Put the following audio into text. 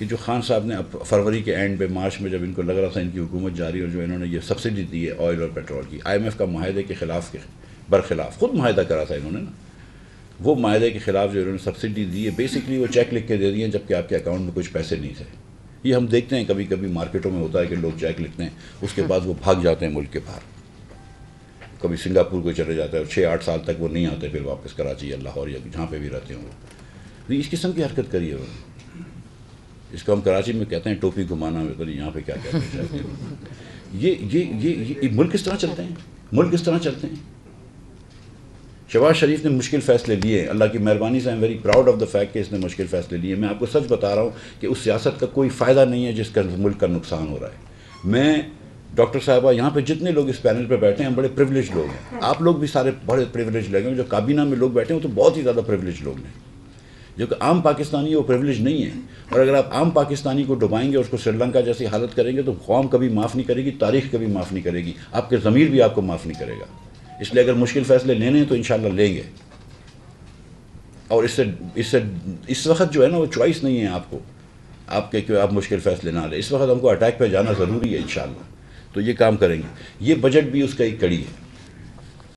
کہ جو خان صاحب نے اب فروری کے اینڈ پہ مارچ میں جب ان کو لگ رہا تھا ان کی حکومت جاری اور جو انہوں نے یہ سبسڈی دی ہے آئل اور پیٹرول کی IMF کا معاہدے کے برخلاف خود معاہدہ کرا تھا انہوں نے نا، وہ معاہدے کے خلاف جو انہوں نے سبسڈی دی ہے بیسکلی وہ چیک لکھ کے دے دیے جبکہ آپ کے اکاؤنٹ میں کچھ پیسے نہیں تھے. یہ ہم دیکھتے ہیں کبھی کبھی مارکیٹوں میں ہوتا ہے کہ لوگ چیک لکھتے ہیں اس کے بعد وہ بھاگ جاتے ہیں ملک کے باہر، کبھی سنگاپور کو چلے جاتے ہیں اور 6-8 سال تک وہ نہیں آتے پھر واپس کراچی یا لاہور یا جہاں پہ بھی رہتے ہوں وہ. اس قسم کی حرکت کری ہے وہ. اس کو ہم کراچی میں کہتے ہیں ٹوپی گھمانا، میں یہاں پہ کیا کہتے ہیں. یہ ملک کس طرح چلتے ہیں، ملک کس طرح چلتے ہیں. شہباز شریف نے مشکل فیصلے لیے، اللہ کی مہربانی سے very proud of the fact کہ اس نے مشکل فیصلے لیے. میں آپ کو سچ بتا رہا ہوں کہ اس سیاست کا کوئی فائدہ نہیں ہے جس کا ملک کا نقصان ہو رہا ہے. میں ڈاکٹر صاحبہ یہاں پہ جتنے لوگ اس پینل پہ بیٹھے ہیں ہم بڑے پریویلیج لوگ ہیں، آپ لوگ بھی سارے بڑے پریویلیج لوگ ہیں. جو کابینہ میں لوگ بیٹھے ہیں وہ تو بہت ہی زیادہ پریویلیج لوگ ہیں. جو کہ عام پاکستانی وہ پریویلیج نہیں ہے. اور اگر آپ عام پاکستانی کو ڈبائیں گے اور اس کو سری لنکا جیسی حالت کریں گے تو قوم کبھی معاف نہیں کرے گی، تاریخ کبھی معاف نہیں کرے گی، آپ کے ضمیر بھی آپ کو معاف نہیں کرے گا. اس لیے اگر مشکل فیصلے لینے ہیں تو انشاءاللہ لیں گے. اور اس وقت جو ہے نا وہ چوائس نہیں ہے آپ کو، آپ کے کہ آپ مشکل فیصلے نہ لیں. اس وقت ہم کو اٹیک پہ جانا ضروری ہے انشاءاللہ، تو یہ کام کریں گے. یہ بجٹ بھی اس کا ایک کڑی ہے.